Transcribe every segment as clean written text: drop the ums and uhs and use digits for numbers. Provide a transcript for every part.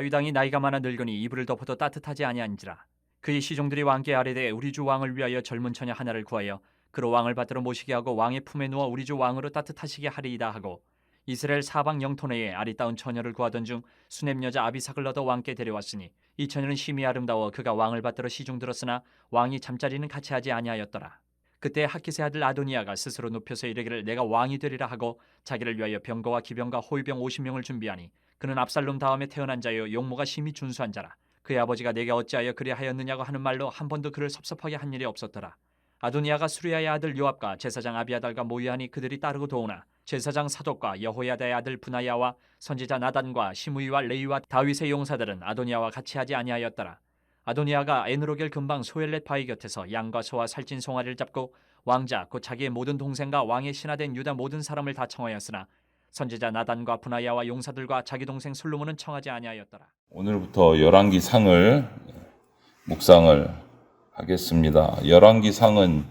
다윗 왕이 나이가 많아 늙으니 이불을 덮어도 따뜻하지 아니한지라. 그의 시종들이 왕께 아뢰되 우리 주 왕을 위하여 젊은 처녀 하나를 구하여 그로 왕을 받들어 모시게 하고 왕의 품에 누워 우리 주 왕으로 따뜻하시게 하리이다 하고 이스라엘 사방 영토 내에 아리따운 처녀를 구하던 중 수넴 여자 아비삭을 얻어 왕께 데려왔으니 이 처녀는 심히 아름다워 그가 왕을 받들어 시중 들었으나 왕이 잠자리는 같이 하지 아니하였더라. 그때 하깃의 아들 아도니아가 스스로 눕혀서 이르기를 내가 왕이 되리라 하고 자기를 위하여 병거와 기병과 호위병 50명을 준비하니 그는 압살롬 다음에 태어난 자요 용모가 심히 준수한 자라. 그의 아버지가 내게 어찌하여 그리하였느냐고 하는 말로 한 번도 그를 섭섭하게 한 일이 없었더라. 아도니아가 수리아의 아들 요압과 제사장 아비아달과 모이하니 그들이 따르고 도우나 제사장 사독과 여호야다의 아들 분하야와 선지자 나단과 시므이와 레이와 다윗의 용사들은 아도니아와 같이 하지 아니하였더라. 아도니아가 에느로겔 근방 소엘렛 바위 곁에서 양과 소와 살찐 송아리를 잡고 왕자 곧 자기의 모든 동생과 왕의 신하된 유다 모든 사람을 다 청하였으나 선지자 나단과 분하야와 용사들과 자기 동생 솔로몬은 청하지 아니하였더라. 오늘부터 열왕기 상을 묵상을 하겠습니다. 열왕기 상은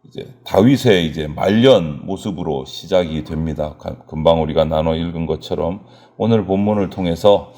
이제 다윗의 이제 말년 모습으로 시작이 됩니다. 금방 우리가 나눠 읽은 것처럼 오늘 본문을 통해서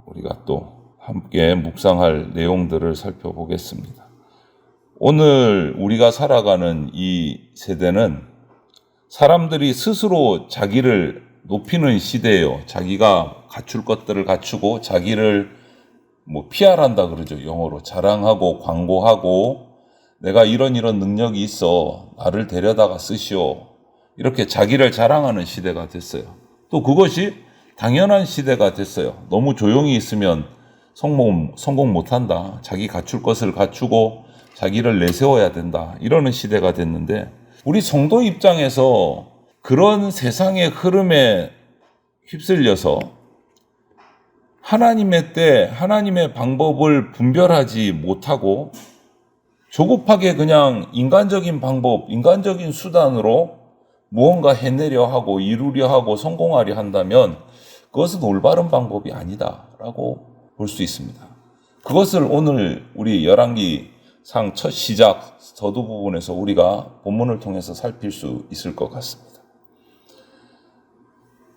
우리가 또 함께 묵상할 내용들을 살펴보겠습니다. 오늘 우리가 살아가는 이 세대는 사람들이 스스로 자기를 높이는 시대예요. 자기가 갖출 것들을 갖추고 자기를 PR한다 그러죠. 영어로 자랑하고 광고하고 내가 이런 능력이 있어. 나를 데려다가 쓰시오. 이렇게 자기를 자랑하는 시대가 됐어요. 또 그것이 당연한 시대가 됐어요. 너무 조용히 있으면 성공 못한다. 자기 갖출 것을 갖추고 자기를 내세워야 된다. 이러는 시대가 됐는데 우리 성도 입장에서 그런 세상의 흐름에 휩쓸려서 하나님의 때, 하나님의 방법을 분별하지 못하고 조급하게 그냥 인간적인 방법, 인간적인 수단으로 무언가 해내려 하고 이루려 하고 성공하려 한다면 그것은 올바른 방법이 아니다라고 볼 수 있습니다. 그것을 오늘 우리 열왕기 상 첫 시작 서두 부분에서 우리가 본문을 통해서 살필 수 있을 것 같습니다.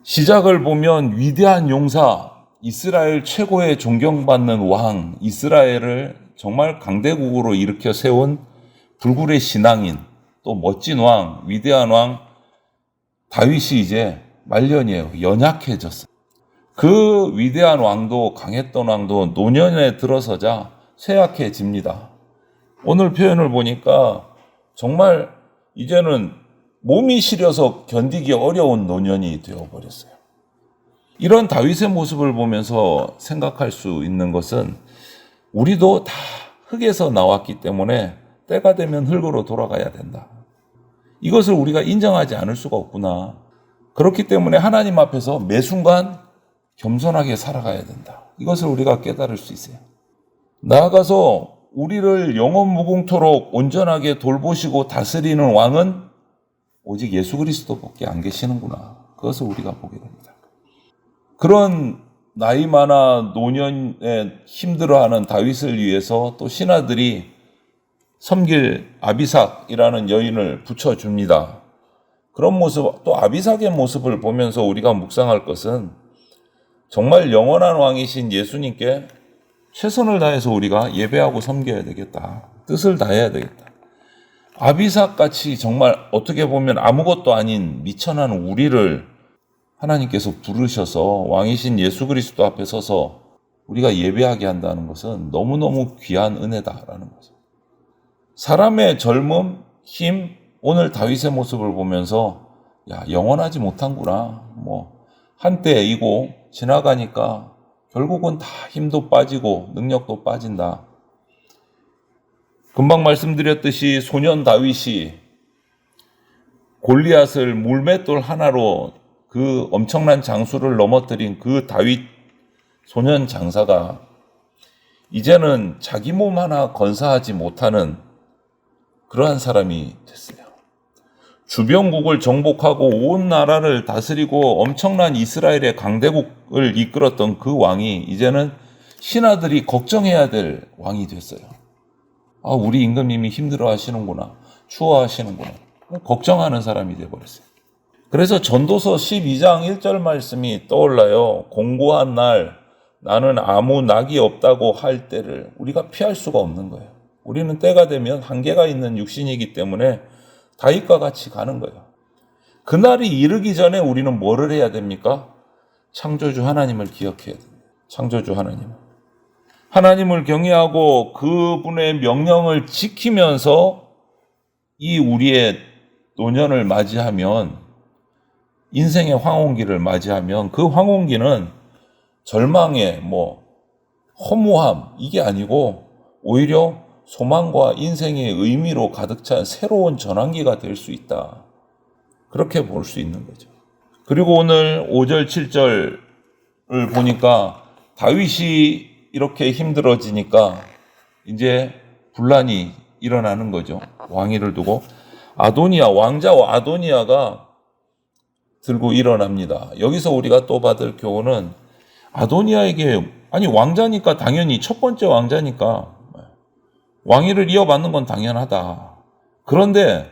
시작을 보면 위대한 용사, 이스라엘 최고의 존경받는 왕, 이스라엘을 정말 강대국으로 일으켜 세운 불굴의 신앙인, 또 멋진 왕, 위대한 왕 다윗이 이제 말년이에요. 연약해졌어요. 그 위대한 왕도 강했던 왕도 노년에 들어서자 쇠약해집니다. 오늘 표현을 보니까 정말 이제는 몸이 시려서 견디기 어려운 노년이 되어버렸어요. 이런 다윗의 모습을 보면서 생각할 수 있는 것은 우리도 다 흙에서 나왔기 때문에 때가 되면 흙으로 돌아가야 된다. 이것을 우리가 인정하지 않을 수가 없구나. 그렇기 때문에 하나님 앞에서 매 순간 겸손하게 살아가야 된다. 이것을 우리가 깨달을 수 있어요. 나아가서 우리를 영원 무궁토록 온전하게 돌보시고 다스리는 왕은 오직 예수 그리스도밖에 안 계시는구나. 그것을 우리가 보게 됩니다. 그런 나이 많아 노년에 힘들어하는 다윗을 위해서 또 신하들이 섬길 아비삭이라는 여인을 붙여줍니다. 그런 모습, 또 아비삭의 모습을 보면서 우리가 묵상할 것은 정말 영원한 왕이신 예수님께 최선을 다해서 우리가 예배하고 섬겨야 되겠다. 뜻을 다해야 되겠다. 아비삭같이 정말 어떻게 보면 아무것도 아닌 미천한 우리를 하나님께서 부르셔서 왕이신 예수 그리스도 앞에 서서 우리가 예배하게 한다는 것은 너무너무 귀한 은혜다라는 거죠. 사람의 젊음, 힘, 오늘 다윗의 모습을 보면서 영원하지 못한구나. 한때이고 지나가니까 결국은 다 힘도 빠지고 능력도 빠진다. 금방 말씀드렸듯이 소년 다윗이 골리앗을 물맷돌 하나로 그 엄청난 장수를 넘어뜨린 그 다윗 소년 장사가 이제는 자기 몸 하나 건사하지 못하는 그러한 사람이 됐어요. 주변국을 정복하고 온 나라를 다스리고 엄청난 이스라엘의 강대국을 이끌었던 그 왕이 이제는 신하들이 걱정해야 될 왕이 됐어요. 우리 임금님이 힘들어 하시는구나. 추워하시는구나. 걱정하는 사람이 되어버렸어요. 그래서 전도서 12장 1절 말씀이 떠올라요. 공고한 날 나는 아무 낙이 없다고 할 때를 우리가 피할 수가 없는 거예요. 우리는 때가 되면 한계가 있는 육신이기 때문에 다윗과 같이 가는 거예요. 그날이 이르기 전에 우리는 뭐를 해야 됩니까? 창조주 하나님을 기억해야 됩니다. 창조주 하나님을 경외하고 그분의 명령을 지키면서 이 우리의 노년을 맞이하면, 인생의 황혼기를 맞이하면 그 황혼기는 절망에 허무함 이게 아니고 오히려 소망과 인생의 의미로 가득 찬 새로운 전환기가 될 수 있다. 그렇게 볼 수 있는 거죠. 그리고 오늘 5절 7절을 보니까 다윗이 이렇게 힘들어지니까 이제 분란이 일어나는 거죠. 왕위를 두고 왕자와 아도니아가 들고 일어납니다. 여기서 우리가 또 받을 교훈은 아도니아에게, 왕자니까 당연히 첫 번째 왕자니까 왕위를 이어받는 건 당연하다. 그런데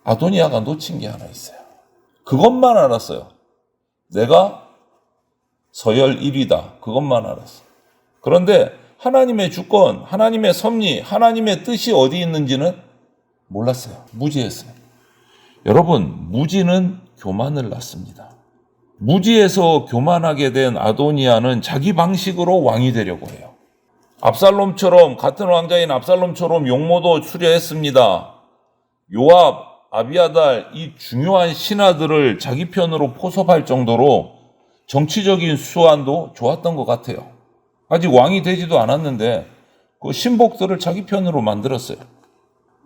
아도니아가 놓친 게 하나 있어요. 그것만 알았어요. 내가 서열 1위다. 그것만 알았어요. 그런데 하나님의 주권, 하나님의 섭리, 하나님의 뜻이 어디 있는지는 몰랐어요. 무지했어요. 여러분, 무지는 교만을 낳습니다. 무지에서 교만하게 된 아도니아는 자기 방식으로 왕이 되려고 해요. 같은 왕자인 압살롬처럼 용모도 수려했습니다. 요압, 아비아달, 이 중요한 신하들을 자기 편으로 포섭할 정도로 정치적인 수완도 좋았던 것 같아요. 아직 왕이 되지도 않았는데 그 신복들을 자기 편으로 만들었어요.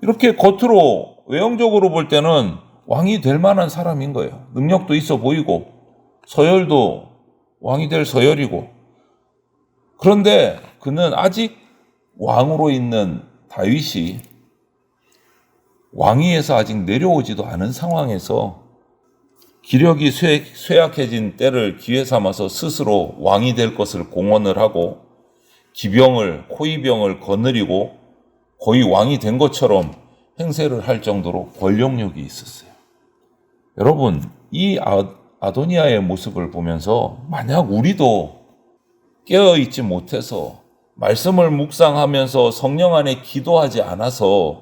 이렇게 겉으로 외형적으로 볼 때는 왕이 될 만한 사람인 거예요. 능력도 있어 보이고 서열도 왕이 될 서열이고. 그런데 그는 아직 왕으로 있는 다윗이 왕위에서 아직 내려오지도 않은 상황에서 기력이 쇠약해진 때를 기회 삼아서 스스로 왕이 될 것을 공언을 하고 호위병을 거느리고 거의 왕이 된 것처럼 행세를 할 정도로 권력욕이 있었어요. 여러분, 이 아도니아의 모습을 보면서 만약 우리도 깨어있지 못해서 말씀을 묵상하면서 성령 안에 기도하지 않아서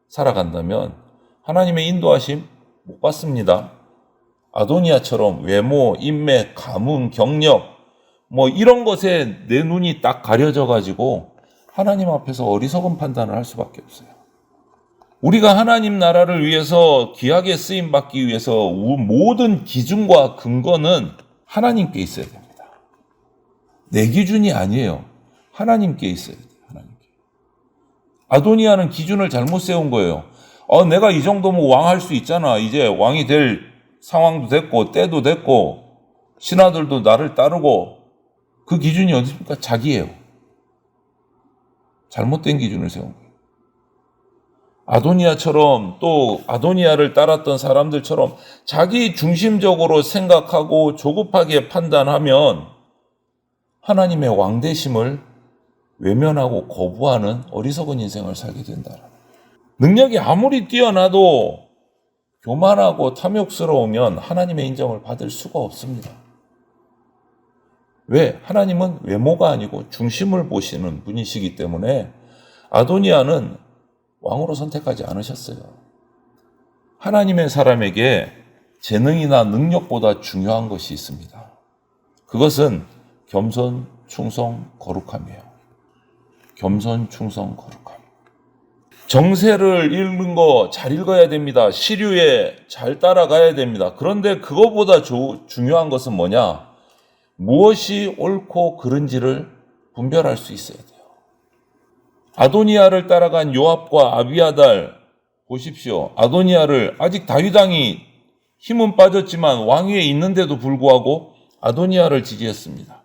살아간다면 하나님의 인도하심 못 받습니다. 아도니아처럼 외모, 인맥, 가문, 경력 이런 것에 내 눈이 딱 가려져 가지고 하나님 앞에서 어리석은 판단을 할 수밖에 없어요. 우리가 하나님 나라를 위해서 귀하게 쓰임 받기 위해서 모든 기준과 근거는 하나님께 있어야 됩니다. 내 기준이 아니에요. 하나님께 있어야 돼요. 하나님께. 아도니아는 기준을 잘못 세운 거예요. 내가 이 정도면 왕할 수 있잖아. 이제 왕이 될 상황도 됐고 때도 됐고 신하들도 나를 따르고. 그 기준이 어디입니까? 자기예요. 잘못된 기준을 세운 거예요. 아도니아처럼, 또 아도니아를 따랐던 사람들처럼 자기 중심적으로 생각하고 조급하게 판단하면 하나님의 왕되심을 외면하고 거부하는 어리석은 인생을 살게 된다. 능력이 아무리 뛰어나도 교만하고 탐욕스러우면 하나님의 인정을 받을 수가 없습니다. 왜? 하나님은 외모가 아니고 중심을 보시는 분이시기 때문에 아도니아는 왕으로 선택하지 않으셨어요. 하나님의 사람에게 재능이나 능력보다 중요한 것이 있습니다. 그것은 겸손, 충성, 거룩함이에요. 겸손, 충성, 거룩함. 정세를 읽는 거 잘 읽어야 됩니다. 시류에 잘 따라가야 됩니다. 그런데 그거보다 중요한 것은 뭐냐? 무엇이 옳고 그른지를 분별할 수 있어야 돼요. 아도니아를 따라간 요압과 아비아달 보십시오. 아도니아를 아직 다윗 왕이 힘은 빠졌지만 왕위에 있는데도 불구하고 아도니아를 지지했습니다.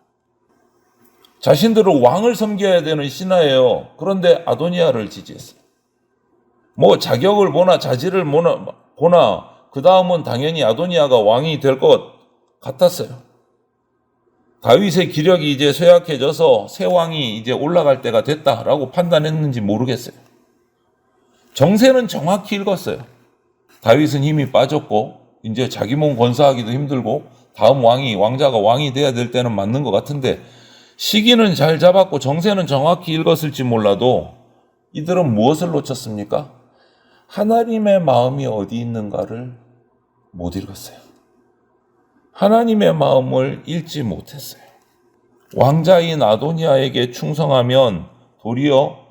자신들은 왕을 섬겨야 되는 신하예요. 그런데 아도니아를 지지했어요. 자격을 보나 자질을 보나 그 다음은 당연히 아도니아가 왕이 될 것 같았어요. 다윗의 기력이 이제 쇠약해져서 새 왕이 이제 올라갈 때가 됐다라고 판단했는지 모르겠어요. 정세는 정확히 읽었어요. 다윗은 힘이 빠졌고 이제 자기 몸 건사하기도 힘들고 다음 왕자가 왕이 돼야 될 때는 맞는 것 같은데 시기는 잘 잡았고 정세는 정확히 읽었을지 몰라도 이들은 무엇을 놓쳤습니까? 하나님의 마음이 어디 있는가를 못 읽었어요. 하나님의 마음을 읽지 못했어요. 왕자인 아도니아에게 충성하면 도리어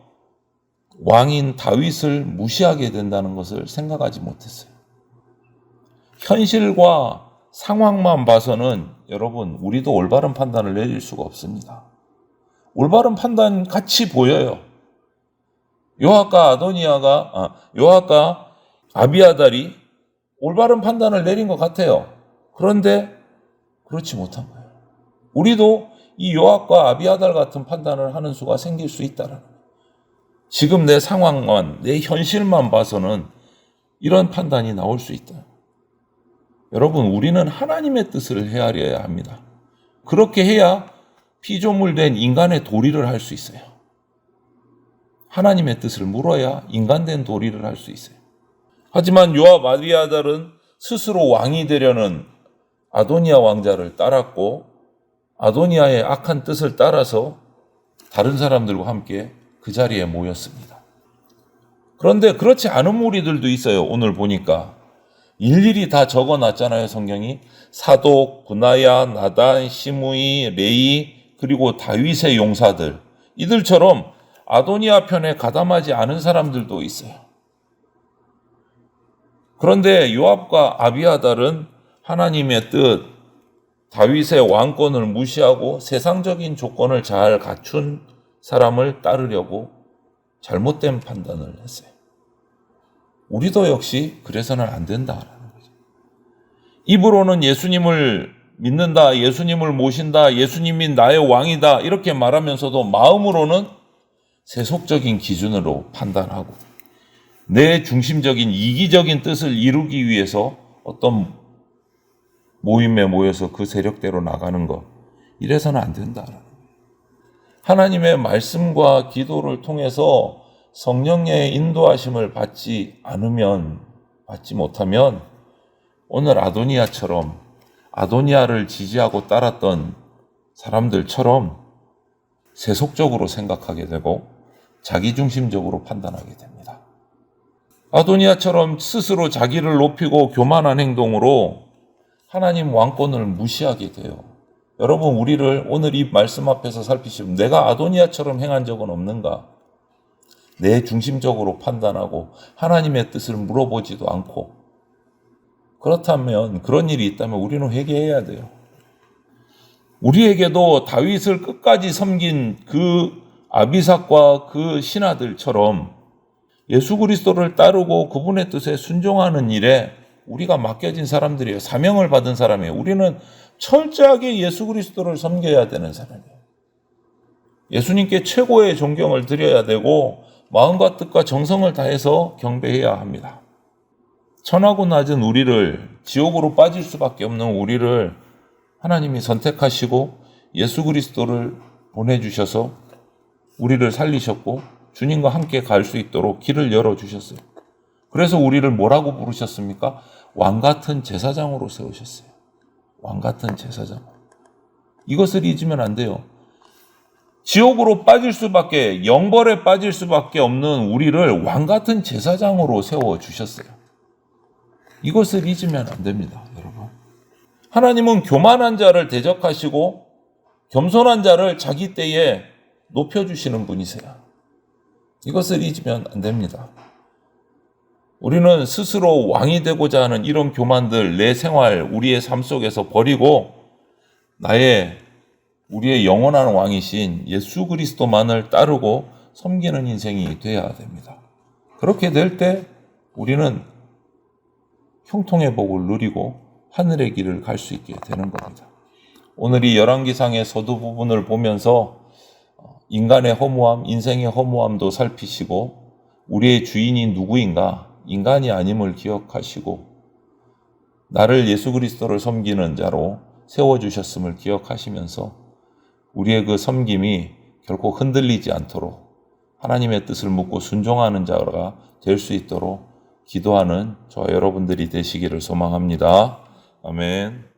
왕인 다윗을 무시하게 된다는 것을 생각하지 못했어요. 현실과 상황만 봐서는 여러분, 우리도 올바른 판단을 내릴 수가 없습니다. 올바른 판단 같이 보여요. 요압과 아비아달이 올바른 판단을 내린 것 같아요. 그런데 그렇지 못한 거예요. 우리도 이 요압과 아비아달 같은 판단을 하는 수가 생길 수 있다라는 거예요. 지금 내 상황만, 내 현실만 봐서는 이런 판단이 나올 수 있다. 여러분, 우리는 하나님의 뜻을 헤아려야 합니다. 그렇게 해야 피조물된 인간의 도리를 할 수 있어요. 하나님의 뜻을 물어야 인간된 도리를 할 수 있어요. 하지만 요압, 아비아달은 스스로 왕이 되려는 아도니아 왕자를 따랐고 아도니아의 악한 뜻을 따라서 다른 사람들과 함께 그 자리에 모였습니다. 그런데 그렇지 않은 무리들도 있어요. 오늘 보니까 일일이 다 적어놨잖아요. 성경이. 사독, 분하야, 나단, 시므이, 레이, 그리고 다윗의 용사들, 이들처럼 아도니아 편에 가담하지 않은 사람들도 있어요. 그런데 요압과 아비아달은 하나님의 뜻, 다윗의 왕권을 무시하고 세상적인 조건을 잘 갖춘 사람을 따르려고 잘못된 판단을 했어요. 우리도 역시 그래서는 안 된다라는 거죠. 입으로는 예수님을 믿는다, 예수님을 모신다, 예수님이 나의 왕이다 이렇게 말하면서도 마음으로는 세속적인 기준으로 판단하고 내 중심적인 이기적인 뜻을 이루기 위해서 어떤 모임에 모여서 그 세력대로 나가는 것, 이래서는 안 된다라는 거예요. 하나님의 말씀과 기도를 통해서 성령의 인도하심을 받지 못하면 오늘 아도니아처럼 아도니아를 지지하고 따랐던 사람들처럼 세속적으로 생각하게 되고 자기중심적으로 판단하게 됩니다. 아도니아처럼 스스로 자기를 높이고 교만한 행동으로 하나님 왕권을 무시하게 돼요. 여러분, 우리를 오늘 이 말씀 앞에서 살피시면 내가 아도니아처럼 행한 적은 없는가? 내 중심적으로 판단하고 하나님의 뜻을 물어보지도 않고, 그렇다면 그런 일이 있다면 우리는 회개해야 돼요. 우리에게도 다윗을 끝까지 섬긴 그 아비삭과 그 신하들처럼 예수 그리스도를 따르고 그분의 뜻에 순종하는 일에 우리가 맡겨진 사람들이에요. 사명을 받은 사람이에요. 우리는 철저하게 예수 그리스도를 섬겨야 되는 사람이에요. 예수님께 최고의 존경을 드려야 되고 마음과 뜻과 정성을 다해서 경배해야 합니다. 천하고 낮은 우리를, 지옥으로 빠질 수밖에 없는 우리를 하나님이 선택하시고 예수 그리스도를 보내주셔서 우리를 살리셨고 주님과 함께 갈 수 있도록 길을 열어주셨어요. 그래서 우리를 뭐라고 부르셨습니까? 왕같은 제사장으로 세우셨어요. 왕같은 제사장. 이것을 잊으면 안 돼요. 지옥으로 빠질 수밖에, 영벌에 빠질 수밖에 없는 우리를 왕같은 제사장으로 세워주셨어요. 이것을 잊으면 안 됩니다, 여러분. 하나님은 교만한 자를 대적하시고 겸손한 자를 자기 때에 높여주시는 분이세요. 이것을 잊으면 안 됩니다. 우리는 스스로 왕이 되고자 하는 이런 교만들, 내 생활, 우리의 삶 속에서 버리고 우리의 영원한 왕이신 예수 그리스도만을 따르고 섬기는 인생이 되어야 됩니다. 그렇게 될 때 우리는 형통의 복을 누리고 하늘의 길을 갈 수 있게 되는 겁니다. 오늘 이 열왕기상의 서두 부분을 보면서 인간의 허무함, 인생의 허무함도 살피시고 우리의 주인이 누구인가? 인간이 아님을 기억하시고 나를 예수 그리스도를 섬기는 자로 세워주셨음을 기억하시면서 우리의 그 섬김이 결코 흔들리지 않도록 하나님의 뜻을 묻고 순종하는 자가 될 수 있도록 기도하는 저와 여러분들이 되시기를 소망합니다. 아멘.